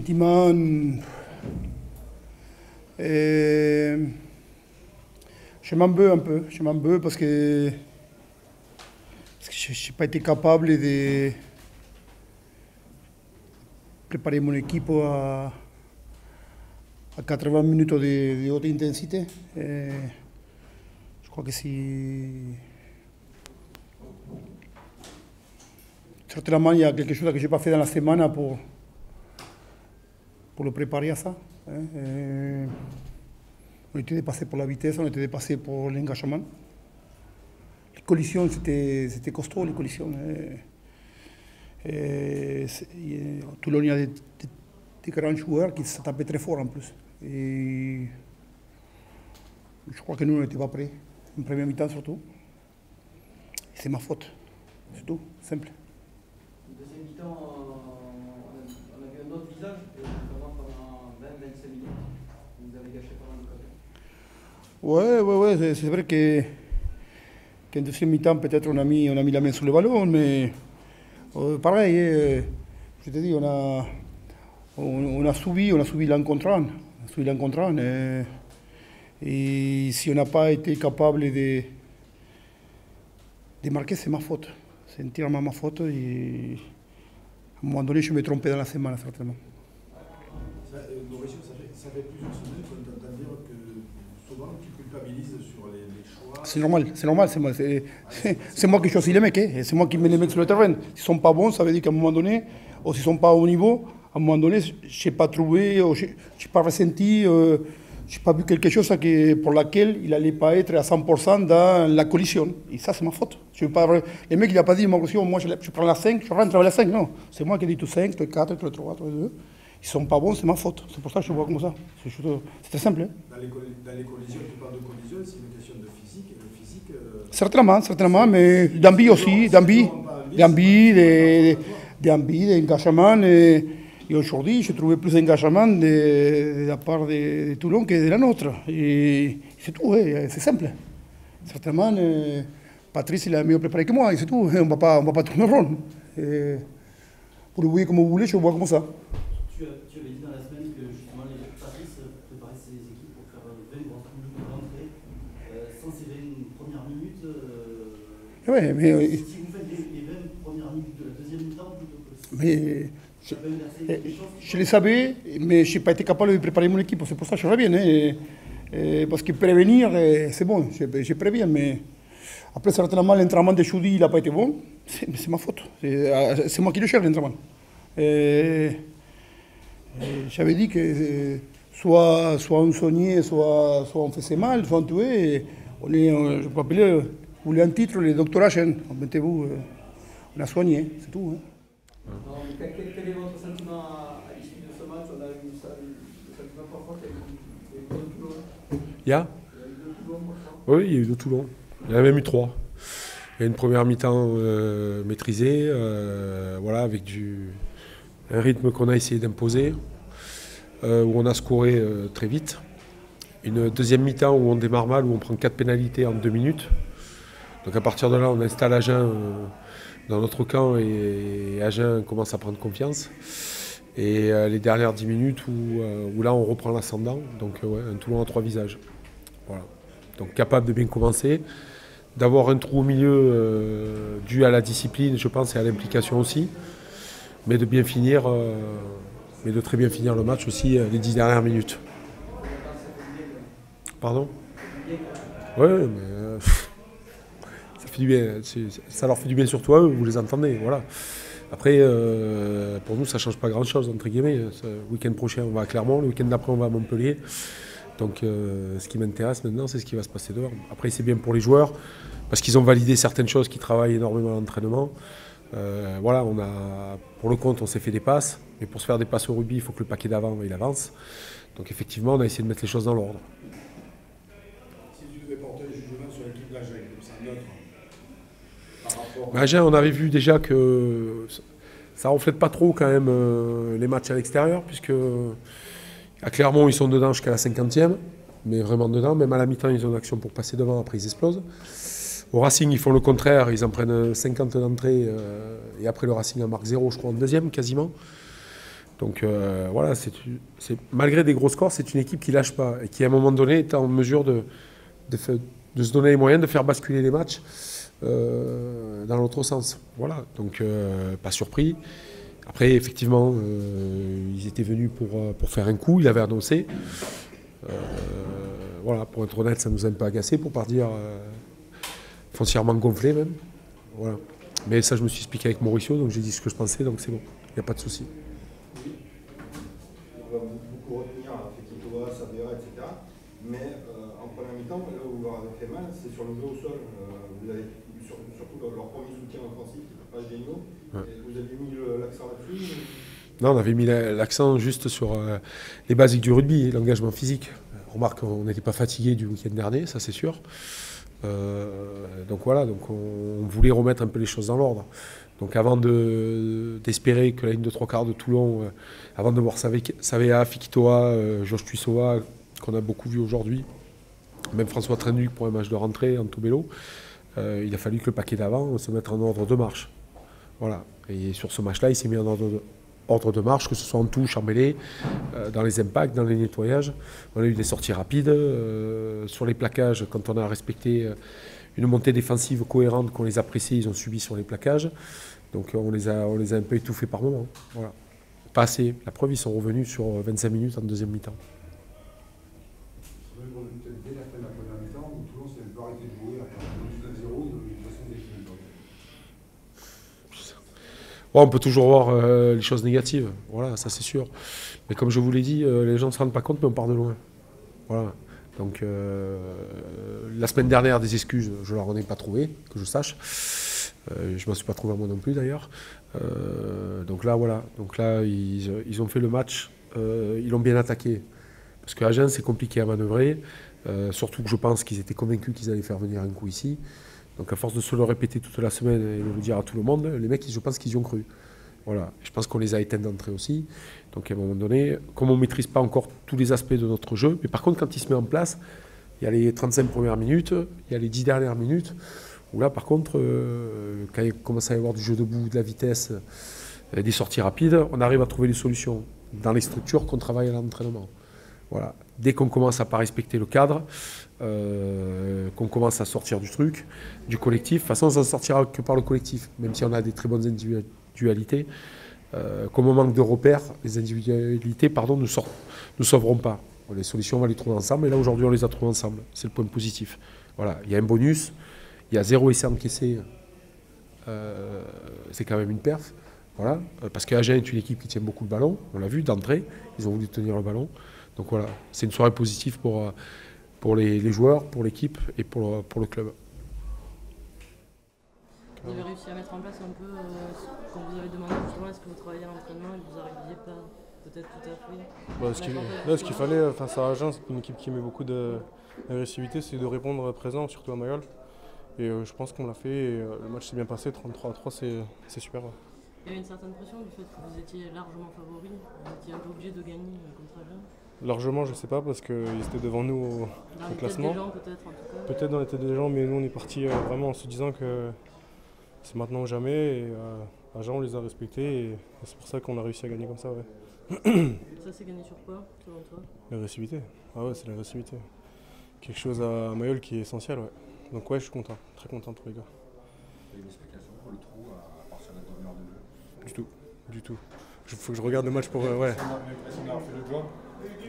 Sentiment, je m'en veux un peu, parce que je n'ai pas été capable de préparer mon équipe à 80 minutes de haute intensité. Je crois que si... Certainement, il y a quelque chose que je n'ai pas fait dans la semaine pour le préparer à ça. On était dépassé pour la vitesse, on était dépassé pour l'engagement. Les collisions, c'était costaud, les collisions. Toulon, il y a des grands joueurs qui se tapaient très fort en plus. Et je crois que nous, on n'était pas prêts, en première mi-temps surtout. C'est ma faute, c'est tout, simple. Deuxième mi-temps, on a vu un autre visage, notamment pendant 20-25 minutes. Vous avez gâché pas mal de Ouais, c'est vrai qu'en deuxième mi-temps, peut-être on a mis la main sur le ballon, mais pareil, je te dis, on a subi l'encontrant. Et si on n'a pas été capable de marquer, c'est ma faute. C'est entièrement ma faute. Et à un moment donné, je me trompais dans la semaine, certainement. Mauricio, ça fait plusieurs semaines qu'on t'entend dire que souvent tu culpabilises sur les choix. C'est normal, c'est moi qui choisis les mecs, hein. C'est moi qui mets les mecs sur le terrain. S'ils ne sont pas bons, ça veut dire qu'à un moment donné, ou s'ils ne sont pas au niveau, à un moment donné, je n'ai pas trouvé, je n'ai pas ressenti, je n'ai pas vu quelque chose pour laquelle il n'allait pas être à 100% dans la collision. Et ça, c'est ma faute. Le mec, il n'a pas dit, moi je prends la 5, je rentre à la 5. Non, c'est moi qui ai dit tout 5, tout 4, tout 3, tout 2. Ils ne sont pas bons, c'est ma faute. C'est pour ça que je vois comme ça. C'est très simple. Hein. Dans les collisions, tu parles de collision, c'est une question de physique. Et le physique Certainement, mais d'envie aussi, d'envie, d'engagement. Et aujourd'hui, j'ai trouvé plus d'engagement de la part de Toulon que de la nôtre. Et c'est tout, hein, c'est simple. Certainement, Patrice, il a mieux préparé que moi, et c'est tout. On ne va pas tourner rond. Et pour le voir comme vous voulez, je le vois comme ça. Tu avais dit dans la semaine que justement Patrice préparait ses équipes pour faire 20 grandes minutes de rentrée. Sans ces 20 premières minutes, Ouais, mais, si vous faites les 20 premières minutes de la deuxième mi-temps, plutôt que mais je le savais, mais je n'ai pas été capable de préparer mon équipe. C'est pour ça que je reviens. Parce que prévenir, c'est bon, je préviens, mais après, certainement, l'entraînement de Choudi, il n'a pas été bon. C'est ma faute. C'est moi qui le cherche, l'entraînement. J'avais dit que soit on soignait, soit on faisait mal, soit on tuait. Je peux appeler, vous voulez un titre, le doctorat Chen. Mettez-vous, on a soigné, c'est tout. Hein. Non, quel est votre sentiment à l'issue de ce match? On a eu le sentiment parfois qu'il y a eu de Toulon. Il y a de Toulon, Oui, il y a eu de Toulon. Il y en a même eu 3. Il y a une première mi-temps maîtrisée, voilà, avec un rythme qu'on a essayé d'imposer, où on a scoré très vite. Une deuxième mi-temps où on démarre mal, où on prend 4 pénalités en 2 minutes. Donc à partir de là, on installe Agen dans notre camp et Agen commence à prendre confiance. Et les dernières 10 minutes où là, on reprend l'ascendant. Donc ouais, un Toulon à 3 visages. Voilà. Donc capable de bien commencer, d'avoir un trou au milieu dû à la discipline, je pense, et à l'implication aussi, mais de bien finir, mais de très bien finir le match aussi les 10 dernières minutes. Pardon ? Ouais, mais ça fait du bien. Ça leur fait du bien surtout à eux, vous les entendez, voilà. Après, pour nous, ça ne change pas grand-chose, entre guillemets. Le week-end prochain, on va à Clermont, le week-end d'après, on va à Montpellier. Donc ce qui m'intéresse maintenant, c'est ce qui va se passer dehors. Après, c'est bien pour les joueurs, parce qu'ils ont validé certaines choses, qui travaillent énormément à l'entraînement. Voilà, pour le compte, on s'est fait des passes, mais pour se faire des passes au rugby, il faut que le paquet d'avant, il avance. Donc effectivement, on a essayé de mettre les choses dans l'ordre. Si tu devais porter le jugement sur l'équipe d'Agen, comme ça, neutre, par rapport Agen, on avait vu déjà que ça ne reflète pas trop quand même les matchs à l'extérieur, puisque à Clermont, ils sont dedans jusqu'à la 50e, mais vraiment dedans. Même à la mi-temps, ils ont une action pour passer devant, après ils explosent. Au Racing, ils font le contraire, ils en prennent 50 d'entrée, et après le Racing en marque 0, je crois, en deuxième, quasiment. Donc voilà, malgré des gros scores, c'est une équipe qui ne lâche pas et qui à un moment donné est en mesure de se donner les moyens de faire basculer les matchs dans l'autre sens. Voilà, donc pas surpris. Après, effectivement, ils étaient venus pour faire un coup, ils l'avaient annoncé. Voilà, pour être honnête, ça ne nous a pas agacé, pour ne pas dire foncièrement gonflé même. Voilà. Mais ça, je me suis expliqué avec Mauricio, donc j'ai dit ce que je pensais, donc c'est bon, il n'y a pas de souci. On va beaucoup retenir Fekitoa, Savera, etc. Mais en première mi-temps, là où vous leur avez fait mal, c'est sur le jeu au sol. Vous avez surtout leur premier soutien offensif, qui n'était pas géniaux. Ouais. Vous avez mis l'accent là-dessus? Non, on avait mis l'accent juste sur les basiques du rugby, l'engagement physique. Remarque, on n'était pas fatigué du week-end dernier, ça c'est sûr. Donc voilà, donc on voulait remettre un peu les choses dans l'ordre. Donc avant d'espérer que la ligne de 3/4 de Toulon, avant de voir Savea, Fekitoa, Georges Tuissoa, qu'on a beaucoup vu aujourd'hui, même François Trénuc pour un match de rentrée en Toubello, il a fallu que le paquet d'avant se mette en ordre de marche. Voilà. Et sur ce match-là, il s'est mis en ordre de marche, que ce soit en touche, en mêlée, dans les impacts, dans les nettoyages. On a eu des sorties rapides. Sur les plaquages, quand on a respecté une montée défensive cohérente, qu'on les a pressés, ils ont subi sur les plaquages. Donc on les a un peu étouffés par moment. Voilà. Pas assez. La preuve, ils sont revenus sur 25 minutes en deuxième mi-temps. Dès la fin de la première mi-temps, Toulon s'est un peu arrêté de jouer à partir de 1-0, de façon définitive. Ouais, on peut toujours voir les choses négatives, voilà, ça c'est sûr. Mais comme je vous l'ai dit, les gens ne se rendent pas compte, mais on part de loin. Voilà. Donc la semaine dernière, des excuses, je ne leur en ai pas trouvé, que je sache. Je ne m'en suis pas trouvé à moi non plus d'ailleurs. Donc là, voilà. Donc là, ils ont fait le match, ils l'ont bien attaqué. Parce qu'à Agen, c'est compliqué à manœuvrer. Surtout que je pense qu'ils étaient convaincus qu'ils allaient faire venir un coup ici. Donc à force de se le répéter toute la semaine et de le dire à tout le monde, les mecs, je pense qu'ils y ont cru. Voilà. Je pense qu'on les a éteints d'entrée aussi. Donc à un moment donné, comme on ne maîtrise pas encore tous les aspects de notre jeu, mais par contre quand il se met en place, il y a les 35 premières minutes, il y a les 10 dernières minutes, où là par contre, quand il commence à y avoir du jeu debout, de la vitesse, des sorties rapides, on arrive à trouver des solutions dans les structures qu'on travaille à l'entraînement. Voilà. Dès qu'on commence à ne pas respecter le cadre, qu'on commence à sortir du truc, du collectif, de toute façon, ça ne sortira que par le collectif, même si on a des très bonnes individualités. Comme on manque de repères, les individualités ne sauveront pas. Les solutions, on va les trouver ensemble, et là, aujourd'hui, on les a trouvées ensemble. C'est le point positif. Voilà. Il y a un bonus, il y a 0 essai encaissé, c'est quand même une perf. Voilà. Parce qu'Agen est une équipe qui tient beaucoup le ballon, on l'a vu d'entrée, ils ont voulu tenir le ballon. Donc voilà, c'est une soirée positive pour les joueurs, pour l'équipe et pour le club. Vous avez réussi à mettre en place un peu, quand vous avez demandé justement est-ce que vous travaillez à l'entraînement et que vous n'arriviez pas peut-être tout à fait Ce qu'il fallait face à Agen, c'est une équipe qui met beaucoup d'agressivité, c'est de répondre présent, surtout à Mayol. Et je pense qu'on l'a fait et le match s'est bien passé, 33-3, c'est super. Ouais. Il y avait une certaine pression du fait que vous étiez largement favori, vous étiez un peu obligé de gagner contre Agen. Largement, je ne sais pas, parce qu'ils étaient devant nous au classement. Dans les têtes des gens, peut-être, en tout cas. Peut-être dans les têtes des gens, mais nous, on est partis vraiment en se disant que c'est maintenant ou jamais. Et Agen, on les a respectés, et c'est pour ça qu'on a réussi à gagner comme ça. Ouais. Ça, c'est gagné sur quoi, selon toi? L'agressivité. Ah ouais, c'est l'agressivité. Quelque chose à Mayol qui est essentiel, ouais. Donc ouais, je suis content, très content pour les gars. Vous avez une explication pour le trou à partir de la demi-heure de jeu? Du tout. Il faut que je regarde le match pour... ouais. L'impression d'avoir fait le job?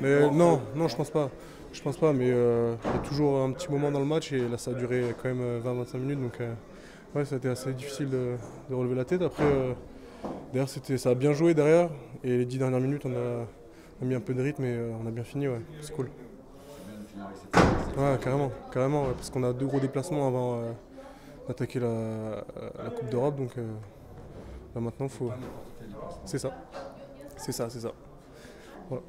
Mais non, je pense pas. Je pense pas, mais il y a toujours un petit moment dans le match et là ça a duré quand même 20-25 minutes, donc ouais, ça a été assez difficile de relever la tête. Après, derrière ça a bien joué derrière et les 10 dernières minutes on a mis un peu de rythme et on a bien fini, ouais, c'est cool. Ouais, carrément, ouais, parce qu'on a 2 gros déplacements avant d'attaquer la Coupe d'Europe, donc là maintenant faut... C'est ça. Voilà.